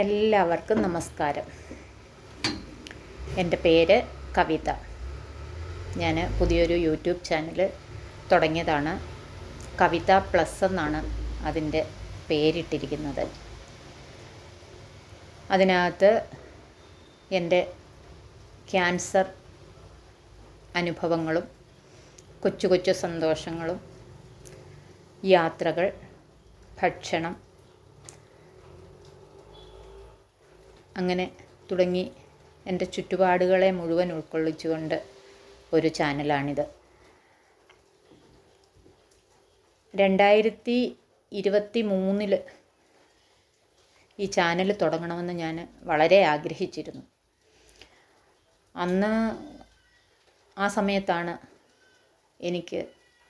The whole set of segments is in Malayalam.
എല്ലാവർക്കും നമസ്കാരം. എൻ്റെ പേര് കവിത. ഞാൻ പുതിയൊരു യൂട്യൂബ് ചാനൽ തുടങ്ങിയതാണ്. കവിത പ്ലസ് എന്നാണ് അതിൻ്റെ പേരിട്ടിരിക്കുന്നത്. അതിനകത്ത് എൻ്റെ ക്യാൻസർ അനുഭവങ്ങളും കൊച്ചു കൊച്ചു സന്തോഷങ്ങളും യാത്രകൾ, ഭക്ഷണം, അങ്ങനെ തുടങ്ങി എൻ്റെ ചുറ്റുപാടുകളെ മുഴുവൻ ഉൾക്കൊള്ളിച്ചുകൊണ്ട് ഒരു ചാനലാണിത്. 2023 ഈ ചാനൽ തുടങ്ങണമെന്ന് ഞാൻ വളരെ ആഗ്രഹിച്ചിരുന്നു. അന്ന് ആ സമയത്താണ് എനിക്ക്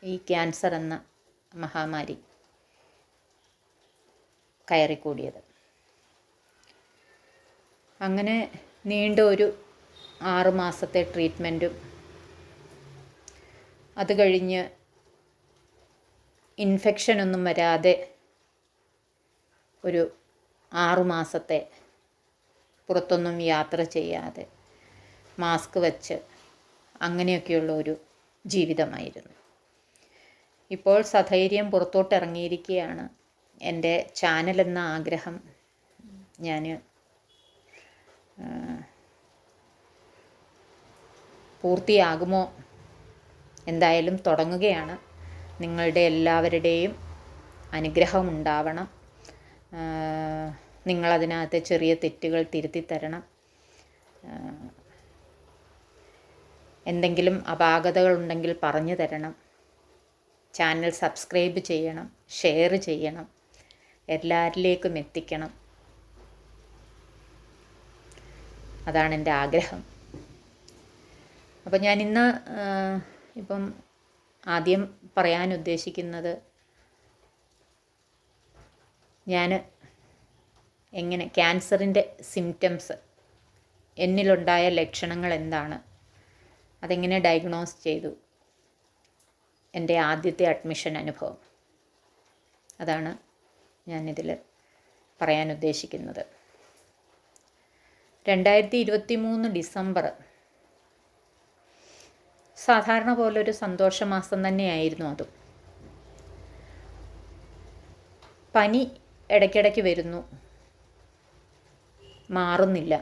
ഈ ക്യാൻസർ എന്ന മഹാമാരി കയറിക്കൂടിയത്. അങ്ങനെ നീണ്ട ഒരു 6 മാസത്തെ ട്രീറ്റ്മെൻറ്റും അത് കഴിഞ്ഞ് ഇൻഫെക്ഷനൊന്നും വരാതെ ഒരു 6 മാസത്തെ പുറത്തൊന്നും യാത്ര ചെയ്യാതെ മാസ്ക് വെച്ച് അങ്ങനെയൊക്കെയുള്ള ഒരു ജീവിതമായിരുന്നു. ഇപ്പോൾ സധൈര്യം പുറത്തോട്ടിറങ്ങിയിരിക്കുകയാണ്. എൻ്റെ ചാനലെന്ന ആഗ്രഹം ഞാൻ പൂർത്തിയാകുമോ? എന്തായാലും തുടങ്ങുകയാണ്. നിങ്ങളുടെ എല്ലാവരുടെയും അനുഗ്രഹം ഉണ്ടാവണം. നിങ്ങളതിനകത്ത് ചെറിയ തെറ്റുകൾ തിരുത്തി തരണം. എന്തെങ്കിലും അപാകതകളുണ്ടെങ്കിൽ പറഞ്ഞു തരണം. ചാനൽ സബ്സ്ക്രൈബ് ചെയ്യണം, ഷെയർ ചെയ്യണം, എല്ലാവരിലേക്കും എത്തിക്കണം. അതാണ് എൻ്റെ ആഗ്രഹം. അപ്പോൾ ഞാനിന്ന് ഇപ്പം ആദ്യം പറയാൻ ഉദ്ദേശിക്കുന്നത്, ഞാൻ എങ്ങനെ ക്യാൻസറിൻ്റെ സിംറ്റംസ്, എന്നിലുണ്ടായ ലക്ഷണങ്ങൾ എന്താണ്, അതെങ്ങനെ ഡയഗ്നോസ് ചെയ്തു, എൻ്റെ ആദ്യത്തെ അഡ്മിഷൻ അനുഭവം, അതാണ് ഞാനിതിൽ പറയാൻ ഉദ്ദേശിക്കുന്നത്. 2023 ഡിസംബർ സാധാരണ പോലെ ഒരു സന്തോഷമാസം തന്നെയായിരുന്നു. അതും പനി ഇടയ്ക്കിടയ്ക്ക് വരുന്നു, മാറുന്നില്ല.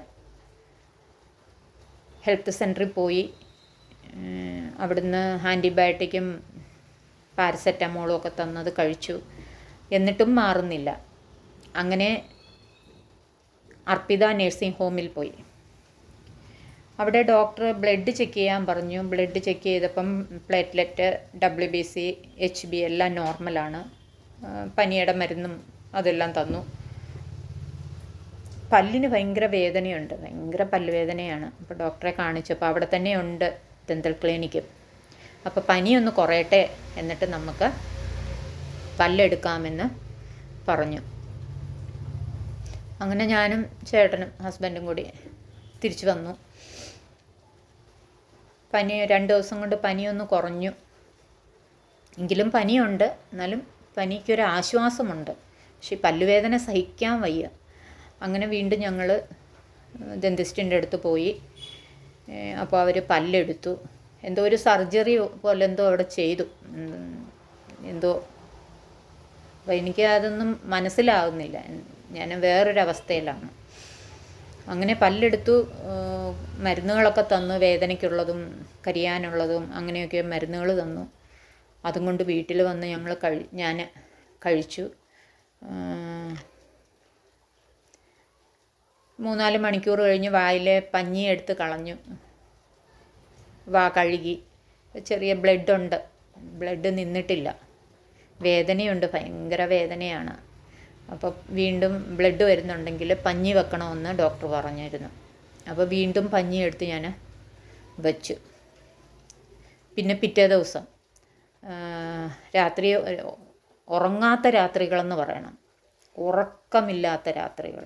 ഹെൽത്ത് സെൻറ്ററിൽ പോയി അവിടുന്ന് ആൻറ്റിബയോട്ടിക്കും പാരസെറ്റമോളും ഒക്കെ തന്നത് കഴിച്ചു, എന്നിട്ടും മാറുന്നില്ല. അങ്ങനെ അർപ്പിത നഴ്സിംഗ് ഹോമിൽ പോയി. അവിടെ ഡോക്ടർ ബ്ലഡ് ചെക്ക് ചെയ്യാൻ പറഞ്ഞു. ബ്ലഡ് ചെക്ക് ചെയ്തപ്പം പ്ലേറ്റ്ലെറ്റ്, WBC, HB എല്ലാം നോർമലാണ്. പനിയുടെ മരുന്നും അതെല്ലാം തന്നു. പല്ലിന് ഭയങ്കര വേദനയുണ്ട്, ഭയങ്കര പല്ലുവേദനയാണ്. അപ്പോൾ ഡോക്ടറെ കാണിച്ചപ്പോൾ അവിടെ തന്നെയുണ്ട് ഡെൻ്റൽ ക്ലിനിക്കും. അപ്പോൾ പനിയൊന്ന് കുറയട്ടെ, എന്നിട്ട് നമുക്ക് പല്ലെടുക്കാമെന്ന് പറഞ്ഞു. അങ്ങനെ ഞാനും ചേട്ടനും ഹസ്ബൻഡും കൂടി തിരിച്ചു വന്നു. പനി 2 ദിവസം കൊണ്ട് പനിയൊന്ന് കുറഞ്ഞു. എങ്കിലും പനിയുണ്ട്, എന്നാലും പനിക്കൊരു ആശ്വാസമുണ്ട്. പക്ഷേ പല്ലുവേദന സഹിക്കാൻ വയ്യ. അങ്ങനെ വീണ്ടും ഞങ്ങൾ ഡെന്റിസ്റ്റിൻ്റെ അടുത്ത് പോയി. അപ്പോൾ അവർ പല്ലെടുത്തു. എന്തോ ഒരു സർജറി പോലെ എന്തോ അവിടെ ചെയ്തു, എന്തോ. അപ്പോൾ എനിക്ക് അതൊന്നും മനസ്സിലാകുന്നില്ല, ഞാൻ വേറൊരവസ്ഥയിലാണ്. അങ്ങനെ പല്ലെടുത്തു. മരുന്നുകളൊക്കെ തന്നു, വേദനയ്ക്കുള്ളതും കരിയാനുള്ളതും അങ്ങനെയൊക്കെ മരുന്നുകൾ തന്നു. അതും കൊണ്ട് വീട്ടിൽ വന്ന് ഞാൻ കഴിച്ചു. 3-4 മണിക്കൂർ കഴിഞ്ഞ് വായിലെ പഞ്ഞി എടുത്ത് കളഞ്ഞു, കഴുകി. ചെറിയ ബ്ലഡുണ്ട്, ബ്ലഡ് നിന്നിട്ടില്ല, വേദനയുണ്ട്, ഭയങ്കര വേദനയാണ്. അപ്പോൾ വീണ്ടും ബ്ലഡ് വരുന്നുണ്ടെങ്കിൽ പഞ്ഞി വെക്കണമെന്ന് ഡോക്ടർ പറഞ്ഞിരുന്നു. അപ്പോൾ വീണ്ടും പഞ്ഞി എടുത്ത് ഞാൻ വച്ചു. പിന്നെ പിറ്റേ ദിവസം രാത്രി ഉറങ്ങാത്ത രാത്രികളെന്ന് പറയണം, ഉറക്കമില്ലാത്ത രാത്രികൾ.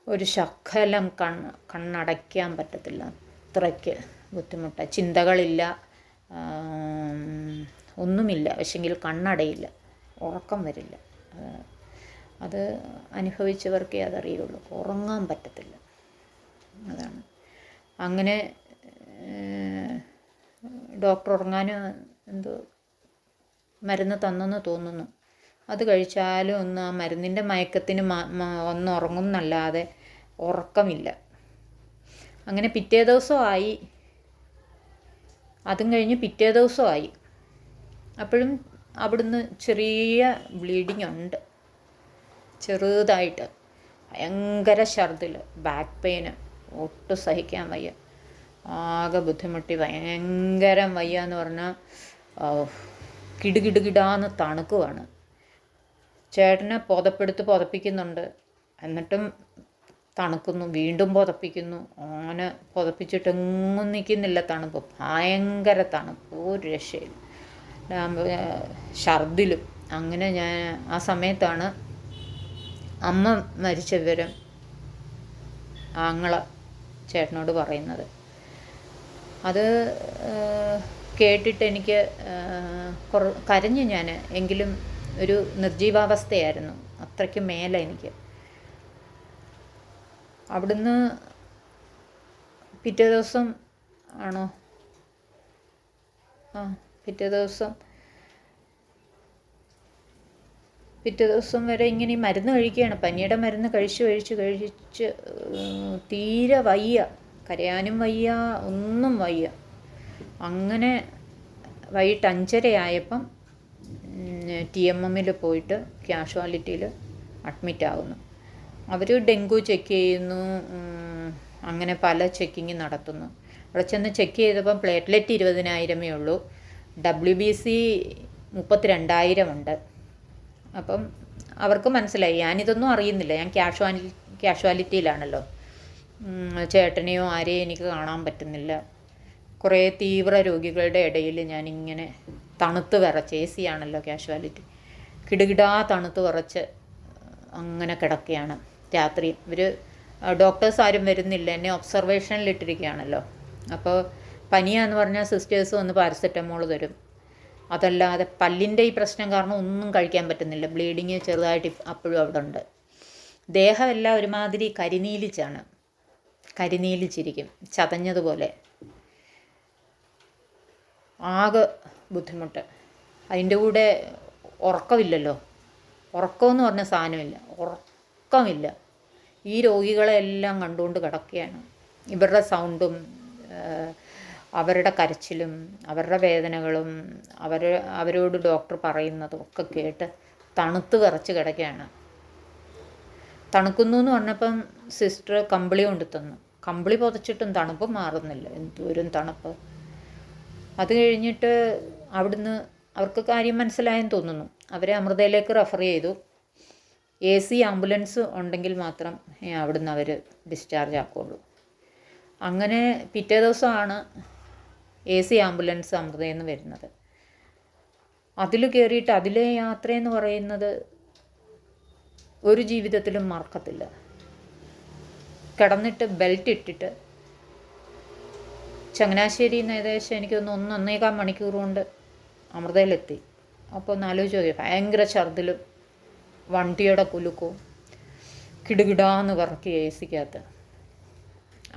ഒരു ശകലം കണ്ണടയ്ക്കാൻ പറ്റത്തില്ല, അത്രയ്ക്ക് ബുദ്ധിമുട്ടാണ്. ചിന്തകളില്ല, ഒന്നുമില്ല, പക്ഷെങ്കിൽ കണ്ണടയില്ല, ഉറക്കം വരില്ല. അത് അനുഭവിച്ചവർക്കേ അതറിയുള്ളൂ. ഉറങ്ങാൻ പറ്റത്തില്ല. അതാണ്. അങ്ങനെ ഡോക്ടർ ഉറങ്ങാൻ എന്തോ മരുന്ന് തന്നെന്ന് തോന്നുന്നു. അത് കഴിച്ചാലും ഒന്ന് ആ മരുന്നിൻ്റെ മയക്കത്തിന് ഒന്ന് ഉറങ്ങും എന്നല്ലാതെ ഉറക്കമില്ല. അങ്ങനെ പിറ്റേ ദിവസമായി. അതും കഴിഞ്ഞ് പിറ്റേ ദിവസമായി. അപ്പോഴും അവിടുന്ന് ചെറിയ ബ്ലീഡിങ് ഉണ്ട്, ചെറുതായിട്ട്. ഭയങ്കര ഛർദിൽ, ബാക്ക് പെയിന്, ഒട്ടും സഹിക്കാൻ വയ്യ. ആകെ ബുദ്ധിമുട്ടി, ഭയങ്കരം വയ്യ എന്ന് പറഞ്ഞാൽ കിടുകിടുകിടാന്ന് തണുക്കുവാണ്. ചേട്ടനെ പുതപ്പിക്കുന്നുണ്ട്, എന്നിട്ടും തണുക്കുന്നു. വീണ്ടും പുതപ്പിക്കുന്നു. അങ്ങനെ പുതപ്പിച്ചിട്ടെങ്ങും നിൽക്കുന്നില്ല തണുപ്പ്. ഭയങ്കര തണുപ്പ്, ഒരു രക്ഷയില്ല. ഛർദിലും. അങ്ങനെ ഞാൻ ആ സമയത്താണ് അമ്മ മരിച്ച വിവരം ആങ്ങള ചേട്ടനോട് പറയുന്നത്. അത് കേട്ടിട്ട് എനിക്ക് കരഞ്ഞു ഞാൻ. എങ്കിലും ഒരു നിർജീവാവസ്ഥയായിരുന്നു, അത്രയ്ക്ക് മേലെ എനിക്ക്. അവിടുന്ന് പിറ്റേ ദിവസം ആണോ, പിറ്റേ ദിവസം വരെ ഇങ്ങനെ മരുന്ന് കഴിക്കുകയാണ്. പനിയുടെ മരുന്ന് കഴിച്ച് തീരെ വയ്യ, കരയാനും വയ്യ, ഒന്നും വയ്യ. അങ്ങനെ വൈകിട്ട് 5:30 ആയപ്പം TMMൽ പോയിട്ട് കാഷ്വാലിറ്റിയിൽ അഡ്മിറ്റ് ആകുന്നു. അവർ ഡെങ്കു ചെക്ക് ചെയ്യുന്നു, അങ്ങനെ പല ചെക്കിങ് നടത്തുന്നു. അവിടെ ചെന്ന് ചെക്ക് ചെയ്തപ്പം പ്ലേറ്റ്ലെറ്റ് 20,000 ഉള്ളൂ, WBC 32,000 ഉണ്ട്. അപ്പം അവർക്ക് മനസ്സിലായി. ഞാനിതൊന്നും അറിയുന്നില്ല, ഞാൻ കാഷ്വാലിറ്റിയിലാണല്ലോ. ചേട്ടനെയോ ആരെയും എനിക്ക് കാണാൻ പറ്റുന്നില്ല. കുറേ തീവ്ര രോഗികളുടെ ഇടയിൽ ഞാനിങ്ങനെ തണുത്ത് വിറച്ച്, AC ആണല്ലോ കാഷ്വാലിറ്റി, കിടുകിടാ തണുത്ത് വിറച്ച് അങ്ങനെ കിടക്കുകയാണ്. രാത്രി ഇവർ ഡോക്ടേഴ്സ് ആരും വരുന്നില്ല, എന്നെ ഒബ്സർവേഷനിലിട്ടിരിക്കുകയാണല്ലോ. അപ്പോൾ പനിയാന്ന് പറഞ്ഞാൽ സിസ്റ്റേഴ്സ് വന്ന് പാരസെറ്റമോൾ തരും. അതല്ലാതെ പല്ലിൻ്റെ ഈ പ്രശ്നം കാരണം ഒന്നും കഴിക്കാൻ പറ്റുന്നില്ല. ബ്ലീഡിങ് ചെറുതായിട്ട് അപ്പോഴും അവിടെ ഉണ്ട്. ദേഹമെല്ലാം ഒരുമാതിരി കരിനീലിച്ചിരിക്കും, ചതഞ്ഞതുപോലെ. ആകെ ബുദ്ധിമുട്ട്. അതിൻ്റെ കൂടെ ഉറക്കമില്ലല്ലോ. ഉറക്കമെന്ന് പറഞ്ഞ സാധനമില്ല, ഉറക്കമില്ല. ഈ രോഗികളെല്ലാം കണ്ടുകൊണ്ട് കിടക്കുകയാണ്. ഇവരുടെ സൗണ്ടും അവരുടെ കരച്ചിലും അവരുടെ വേദനകളും അവരോട് ഡോക്ടർ പറയുന്നതും ഒക്കെ കേട്ട് തണുത്ത് വിറച്ച് കിടക്കുകയാണ്. തണുക്കുന്നു എന്ന് പറഞ്ഞപ്പം സിസ്റ്റർ കമ്പിളി കൊണ്ട് തന്നു. കമ്പിളി പുതച്ചിട്ടും തണുപ്പ് മാറുന്നില്ല, എന്തോരം തണുപ്പ്. അത് കഴിഞ്ഞിട്ട് അവിടുന്ന് അവർക്ക് കാര്യം മനസ്സിലായെന്ന് തോന്നുന്നു. അവരെ അമൃതയിലേക്ക് റെഫർ ചെയ്തു. AC ആംബുലൻസ് ഉണ്ടെങ്കിൽ മാത്രം അവിടുന്ന് അവർ ഡിസ്ചാർജ് ആക്കുകയുള്ളൂ. അങ്ങനെ പിറ്റേ ദിവസമാണ് AC ആംബുലൻസ് അമൃതയിൽ നിന്ന് വരുന്നത്. അതിൽ കയറിയിട്ട് അതിലെ യാത്രയെന്ന് പറയുന്നത് ഒരു ജീവിതത്തിലും മറക്കത്തില്ല. കിടന്നിട്ട് ബെൽറ്റ് ഇട്ടിട്ട് ചങ്ങനാശ്ശേരിയിൽ നിന്ന് ഏകദേശം എനിക്കൊന്ന് 1.5 മണിക്കൂർ കൊണ്ട് അമൃതയിലെത്തി. അപ്പോൾ ഒന്ന് ആലോചിച്ച് നോക്കി, ഭയങ്കര ഛർദിലും വണ്ടിയുടെ കുലുക്കവും, കിടുകിടാന്ന് വിറക്കി AC-ക്കകത്ത്.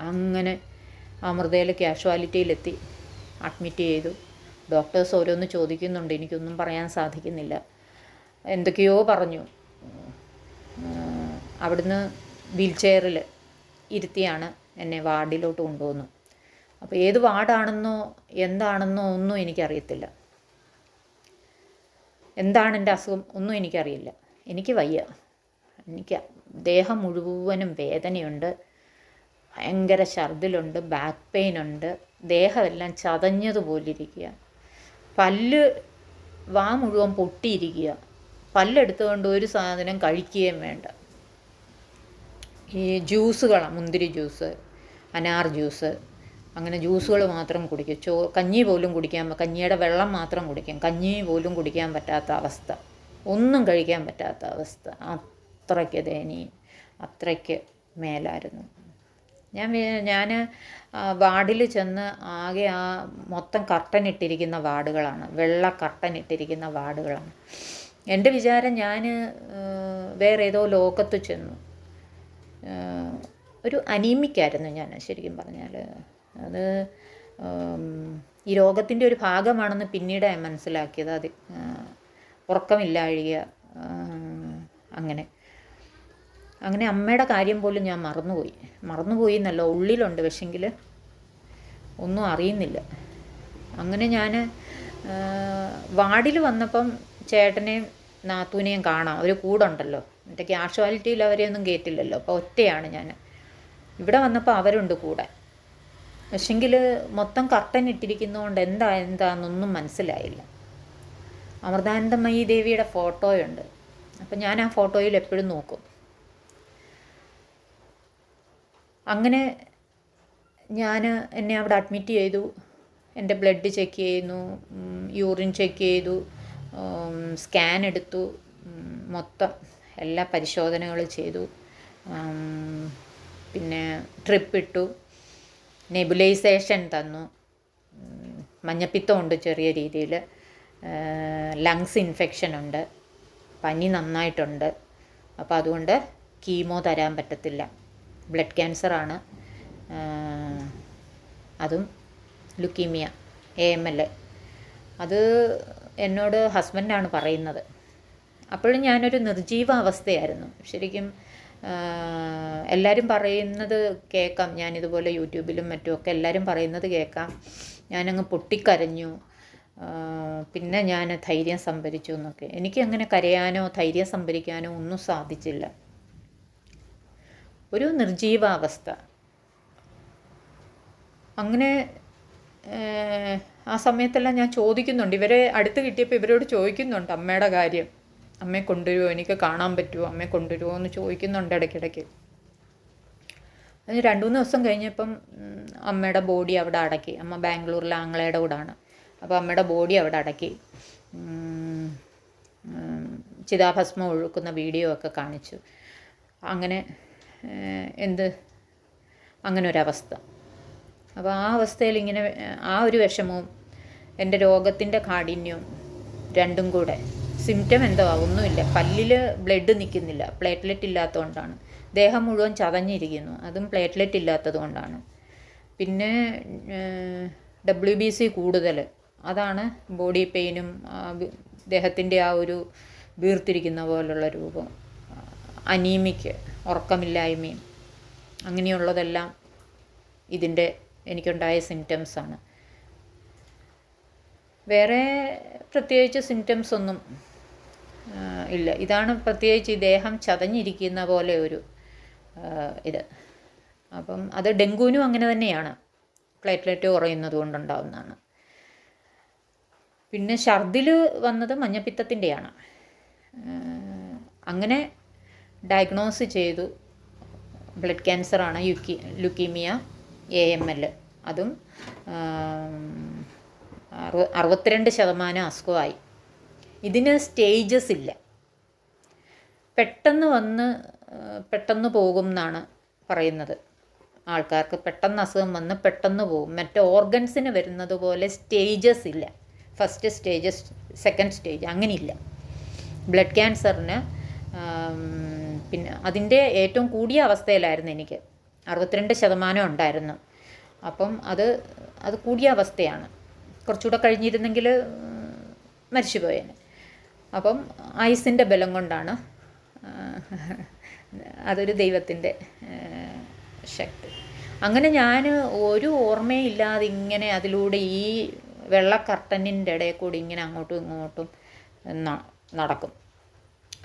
അങ്ങനെ അമൃതയിൽ കാഷ്വാലിറ്റിയിലെത്തി, അഡ്മിറ്റ് ചെയ്തു. ഡോക്ടേഴ്സ് ഓരോന്ന് ചോദിക്കുന്നുണ്ട്, എനിക്കൊന്നും പറയാൻ സാധിക്കുന്നില്ല. എന്തൊക്കെയോ പറഞ്ഞു. അവിടുന്ന് വീൽ ചെയറിൽ ഇരുത്തിയാണ് എന്നെ വാർഡിലോട്ട് കൊണ്ടുപോകുന്നു. അപ്പോൾ ഏത് വാർഡാണെന്നോ എന്താണെന്നോ ഒന്നും എനിക്കറിയത്തില്ല. എന്താണ് എൻ്റെ അസുഖം ഒന്നും എനിക്കറിയില്ല. എനിക്ക് വയ്യ, എനിക്ക് ദേഹം മുഴുവനും വേദനയുണ്ട്, ഭയങ്കര ഛർദിലുണ്ട്, ബാക്ക് പെയിൻ ഉണ്ട്, ദേഹമെല്ലാം ചതഞ്ഞതുപോലിരിക്കുക, വാ മുഴുവൻ പൊട്ടിയിരിക്കുക, പല്ലെടുത്തുകൊണ്ട് ഒരു സാധനം കഴിക്കുകയും വേണ്ട. ഈ ജ്യൂസുകളാണ്, മുന്തിരി ജ്യൂസ്, അനാർ ജ്യൂസ്, അങ്ങനെ ജ്യൂസുകൾ മാത്രം കുടിക്കും. കഞ്ഞി പോലും കഞ്ഞിയുടെ വെള്ളം മാത്രം കുടിക്കും. കഞ്ഞി പോലും കുടിക്കാൻ പറ്റാത്ത അവസ്ഥ, ഒന്നും കഴിക്കാൻ പറ്റാത്ത അവസ്ഥ. അത്രയ്ക്ക് ദയനീയം, അത്രയ്ക്ക് മേലായിരുന്നു. ഞാൻ വാർഡിൽ ചെന്ന് ആകെ മൊത്തം കർട്ടൻ ഇട്ടിരിക്കുന്ന വാർഡുകളാണ്, വെള്ള കർട്ടൻ ഇട്ടിരിക്കുന്ന വാർഡുകളാണ്. എൻ്റെ വിചാരം ഞാൻ വേറെ ഏതോ ലോകത്ത് ചെന്നു. ഒരു അനീമിക്കായിരുന്നു ഞാൻ ശരിക്കും പറഞ്ഞാൽ. അത് ഈ രോഗത്തിൻ്റെ ഒരു ഭാഗമാണെന്ന് പിന്നീട് മനസ്സിലാക്കിയത്. അത് ഉറക്കമില്ലാഴിക, അങ്ങനെ അമ്മയുടെ കാര്യം പോലും ഞാൻ മറന്നുപോയി എന്നല്ല, ഉള്ളിലുണ്ട്, പക്ഷെങ്കിൽ ഒന്നും അറിയുന്നില്ല. അങ്ങനെ ഞാൻ വാർഡിൽ വന്നപ്പം ചേട്ടനെയും നാത്തൂനെയും കാണാം, അവർ കൂടെ ഉണ്ടല്ലോ. മറ്റേ ക്യാഷ്വാലിറ്റിയിൽ അവരെയൊന്നും കയറ്റില്ലല്ലോ, അപ്പോൾ ഒറ്റയാണ് ഞാൻ. ഇവിടെ വന്നപ്പോൾ അവരുണ്ട് കൂടെ. പക്ഷെങ്കിൽ മൊത്തം കർട്ടൻ ഇട്ടിരിക്കുന്നതുകൊണ്ട് എന്താണെന്നൊന്നും മനസ്സിലായില്ല. അമൃതാനന്ദമയി ദേവിയുടെ ഫോട്ടോയുണ്ട്. അപ്പം ഞാൻ ആ ഫോട്ടോയിൽ എപ്പോഴും നോക്കും. അങ്ങനെ എന്നെ അവിടെ അഡ്മിറ്റ് ചെയ്തു. എൻ്റെ ബ്ലഡ് ചെക്ക് ചെയ്യുന്നു, യൂറിൻ ചെക്ക് ചെയ്തു, സ്കാൻ എടുത്തു, മൊത്തം എല്ലാ പരിശോധനകളും ചെയ്തു. പിന്നെ ട്രിപ്പ് ഇട്ടു, നെബുലൈസേഷൻ തന്നു, മഞ്ഞപ്പിത്തമുണ്ട് ചെറിയ രീതിയിൽ, ലങ്സ് ഇൻഫെക്ഷൻ ഉണ്ട്, പനി നന്നായിട്ടുണ്ട്. അപ്പോൾ അതുകൊണ്ട് കീമോ തരാൻ പറ്റത്തില്ല. ബ്ലഡ് ക്യാൻസറാണ്, അതും ലുക്കീമിയ AML. അത് എന്നോട് ഹസ്ബൻഡാണ് പറയുന്നത്. അപ്പോഴും ഞാനൊരു നിർജീവ അവസ്ഥയായിരുന്നു ശരിക്കും. എല്ലാവരും പറയുന്നത് കേൾക്കാം, ഞാനിതുപോലെ യൂട്യൂബിലും മറ്റുമൊക്കെ എല്ലാവരും പറയുന്നത് കേൾക്കാം. ഞാനങ്ങ് പൊട്ടിക്കരഞ്ഞു. പിന്നെ ഞാൻ ധൈര്യം സംഭരിച്ചു എന്നൊക്കെ. എനിക്കങ്ങനെ കരയാനോ ധൈര്യം സംഭരിക്കാനോ ഒന്നും സാധിച്ചില്ല. ഒരു നിർജീവാവസ്ഥ. അങ്ങനെ ആ സമയത്തെല്ലാം ഞാൻ ചോദിക്കുന്നുണ്ട്, ഇവരെ അടുത്ത് കിട്ടിയപ്പോൾ ഇവരോട് ചോദിക്കുന്നുണ്ട് അമ്മയുടെ കാര്യം. അമ്മയെ കൊണ്ടുവരുമോ, എനിക്ക് കാണാൻ പറ്റുമോ, അമ്മയെ കൊണ്ടുവരുമോ എന്ന് ചോദിക്കുന്നുണ്ട് ഇടയ്ക്കിടയ്ക്ക്. അതിന് 2-3 ദിവസം കഴിഞ്ഞപ്പം അമ്മയുടെ ബോഡി അവിടെ അടക്കി. അമ്മ ബാംഗ്ലൂരിലെ ആങ്ങളയുടെ കൂടാണ്. അപ്പോൾ അമ്മയുടെ ബോഡി അവിടെ അടക്കി. ചിതാഭസ്മം ഒഴുക്കുന്ന വീഡിയോ ഒക്കെ കാണിച്ചു. അങ്ങനെ അങ്ങനെ ഒരവസ്ഥ. അപ്പോൾ ആ അവസ്ഥയിൽ ഇങ്ങനെ ആ ഒരു വിഷമവും എൻ്റെ രോഗത്തിൻ്റെ കാഠിന്യവും രണ്ടും കൂടെ. സിംറ്റം എന്തോ ഒന്നുമില്ല, പല്ലിൽ ബ്ലഡ് നിൽക്കുന്നില്ല, പ്ലേറ്റ്ലെറ്റ് ഇല്ലാത്തതുകൊണ്ടാണ്. ദേഹം മുഴുവൻ ചതഞ്ഞിരിക്കുന്നു, അതും പ്ലേറ്റ്ലെറ്റ് ഇല്ലാത്തത് കൊണ്ടാണ്. പിന്നെ WBC കൂടുതൽ, അതാണ് ബോഡി പെയിനും ദേഹത്തിൻ്റെ ആ ഒരു വീർത്തിരിക്കുന്ന പോലുള്ള രൂപം, അനീമിക്ക്, ഉറക്കമില്ലായ്മയും അങ്ങനെയുള്ളതെല്ലാം ഇതിൻ്റെ എനിക്കുണ്ടായ സിംറ്റംസാണ്. വേറെ പ്രത്യേകിച്ച് സിംറ്റംസ് ഒന്നും ഇല്ല. ഇതാണ് പ്രത്യേകിച്ച് ഈ ദേഹം ചതഞ്ഞിരിക്കുന്ന പോലെ ഒരു ഇത്. അപ്പം അത് ഡെങ്കുവിനും അങ്ങനെ തന്നെയാണ്, പ്ലേറ്റ്ലെറ്റ് കുറയുന്നത് കൊണ്ടുണ്ടാവുന്നതാണ്. പിന്നെ ഛർദിൽ വന്നത് മഞ്ഞപ്പിത്തത്തിൻ്റെയാണ്. അങ്ങനെ ഡയഗ്നോസ് ചെയ്തു, ബ്ലഡ് ക്യാൻസറാണ്, ലുക്കീമിയ AML. അതും 62% അസുഖമായി. ഇതിന് സ്റ്റേജസ് ഇല്ല, പെട്ടെന്ന് വന്ന് പെട്ടെന്ന് പോകും എന്നാണ് പറയുന്നത്. ആൾക്കാർക്ക് പെട്ടെന്ന് അസുഖം വന്ന് പെട്ടെന്ന് പോകും. മറ്റേ ഓർഗൻസിന് വരുന്നത് പോലെ സ്റ്റേജസ് ഇല്ല. ഫസ്റ്റ് സ്റ്റേജ്, സെക്കൻഡ് സ്റ്റേജ് അങ്ങനെയില്ല. ബ്ലഡ് ക്യാൻസറിന് പിന്നെ അതിൻ്റെ ഏറ്റവും കൂടിയ അവസ്ഥയിലായിരുന്നു എനിക്ക്. 62% ഉണ്ടായിരുന്നു. അപ്പം അത് കൂടിയ അവസ്ഥയാണ്. കുറച്ചുകൂടെ കഴിഞ്ഞിരുന്നെങ്കിൽ മരിച്ചു പോയേനെ. അപ്പം ആയുസിൻ്റെ ബലം കൊണ്ടാണ്, അതൊരു ദൈവത്തിൻ്റെ ശക്തി. അങ്ങനെ ഞാൻ ഒരു ഓർമ്മയില്ലാതെ ഇങ്ങനെ അതിലൂടെ ഈ വെള്ള കർട്ടനിൻ്റെ ഇടയിൽ കൂടി ഇങ്ങനെ അങ്ങോട്ടും ഇങ്ങോട്ടും നടക്കും.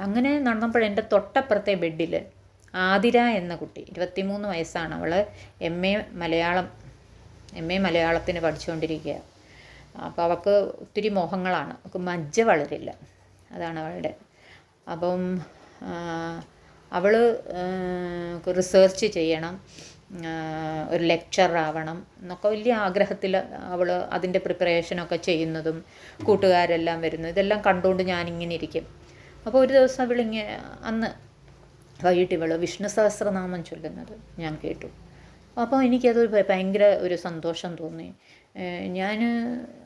അങ്ങനെ നടന്നപ്പോൾ എൻ്റെ തൊട്ടപ്പുറത്തെ ബെഡിൽ ആതിര എന്ന കുട്ടി, 23 വയസ്സാണ്, അവൾ MA മലയാളത്തിന് പഠിച്ചുകൊണ്ടിരിക്കുക. അപ്പോൾ അവൾക്ക് ഒത്തിരി മോഹങ്ങളാണ്, അവൾക്ക് മജ്ജ വളരില്ല, അതാണ് അവളുടെ. അപ്പം അവൾ റിസർച്ച് ചെയ്യണം, ഒരു ലെക്ചറർ ആവണം എന്നൊക്കെ വലിയ ആഗ്രഹത്തിൽ അവൾ അതിൻ്റെ പ്രിപ്പറേഷനൊക്കെ ചെയ്യുന്നതും കൂട്ടുകാരെല്ലാം വരുന്നത് ഇതെല്ലാം കണ്ടുകൊണ്ട് ഞാനിങ്ങനെ ഇരിക്കും. അപ്പോൾ ഒരു ദിവസം അവളിങ്ങനെ അന്ന് വൈകിട്ട് വിഷ്ണു സഹസ്രനാമം ചൊല്ലുന്നത് ഞാൻ കേട്ടു. അപ്പോൾ എനിക്കത് ഭയങ്കര ഒരു സന്തോഷം തോന്നി. ഞാൻ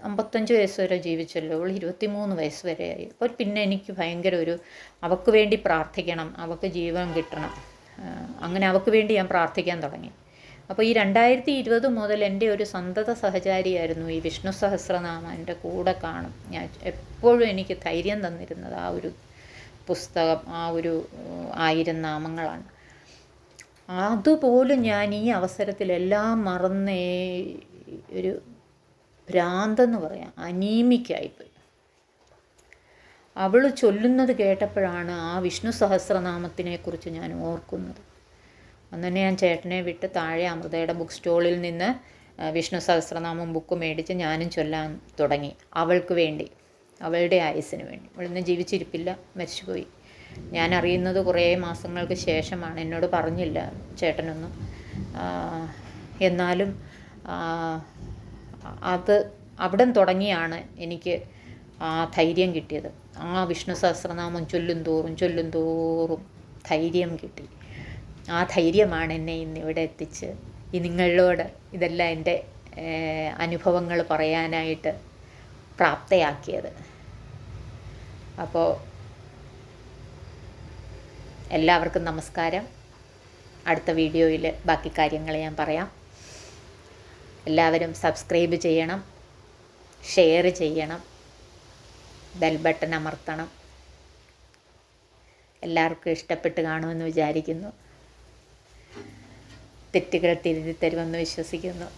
55 വയസ്സ് വരെ ജീവിച്ചല്ലോ, അവൾ 23 വയസ്സ് വരെയായി. അപ്പോൾ പിന്നെ എനിക്ക് ഭയങ്കര ഒരു അവൾക്ക് വേണ്ടി പ്രാർത്ഥിക്കണം, അവൾക്ക് ജീവൻ കിട്ടണം, അങ്ങനെ അവൾക്ക് വേണ്ടി ഞാൻ പ്രാർത്ഥിക്കാൻ തുടങ്ങി. അപ്പോൾ ഈ 2020 മുതൽ എൻ്റെ ഒരു സന്തത സഹചാരിയായിരുന്നു ഈ വിഷ്ണു സഹസ്രനാമം. എൻ്റെ കൂടെ കാണും. ഞാൻ എപ്പോഴും എനിക്ക് ധൈര്യം തന്നിരുന്നത് ആ ഒരു പുസ്തകം, ആ ഒരു 1000 നാമങ്ങളാണ്. അതുപോലും ഞാൻ ഈ അവസരത്തിലെല്ലാം മറന്ന് ഒരു ഭ്രാന്തെന്ന് പറയാം, അനീമിക്കായിപ്പോയി. അവൾ ചൊല്ലുന്നത് കേട്ടപ്പോഴാണ് ആ വിഷ്ണു സഹസ്രനാമത്തിനെക്കുറിച്ച് ഞാൻ ഓർക്കുന്നത്. അന്ന് തന്നെ ഞാൻ ചേട്ടനെ വിട്ട് താഴെ അമൃതയുടെ ബുക്ക് സ്റ്റോളിൽ നിന്ന് വിഷ്ണു സഹസ്രനാമം ബുക്ക് മേടിച്ച് ഞാനും ചൊല്ലാൻ തുടങ്ങി. അവൾക്ക് വേണ്ടി, അവളുടെ ആയുസ്സിന് വേണ്ടി. അവളിന്ന് ജീവിച്ചിരിപ്പില്ല, മരിച്ചുപോയി. ഞാൻ അറിയുന്നത് കുറേ മാസങ്ങൾക്ക് ശേഷമാണ്, എന്നോട് പറഞ്ഞില്ല ചേട്ടനൊന്നും. എന്നാലും അത് അവിടം തുടങ്ങിയാണ് എനിക്ക് ആ ധൈര്യം കിട്ടിയത്. ആ വിഷ്ണു സഹസ്രനാമം ചൊല്ലും തോറും ധൈര്യം കിട്ടി. ആ ധൈര്യമാണ് എന്നെ ഇന്നിവിടെ എത്തിച്ച് ഈ നിങ്ങളോട് ഇതെല്ലാം എൻ്റെ അനുഭവങ്ങൾ പറയാനായിട്ട് പ്രാപ്തയാക്കിയത്. അപ്പോൾ എല്ലാവർക്കും നമസ്കാരം. അടുത്ത വീഡിയോയിൽ ബാക്കി കാര്യങ്ങൾ ഞാൻ പറയാം. എല്ലാവരും സബ്സ്ക്രൈബ് ചെയ്യണം, ഷെയർ ചെയ്യണം, ബെൽ ബട്ടൺ അമർത്തണം. എല്ലാവർക്കും ഇഷ്ടപ്പെട്ട് കാണുമെന്ന് വിചാരിക്കുന്നു. തെറ്റുകൾ തിരുത്തി തരുമെന്ന് വിശ്വസിക്കുന്നു.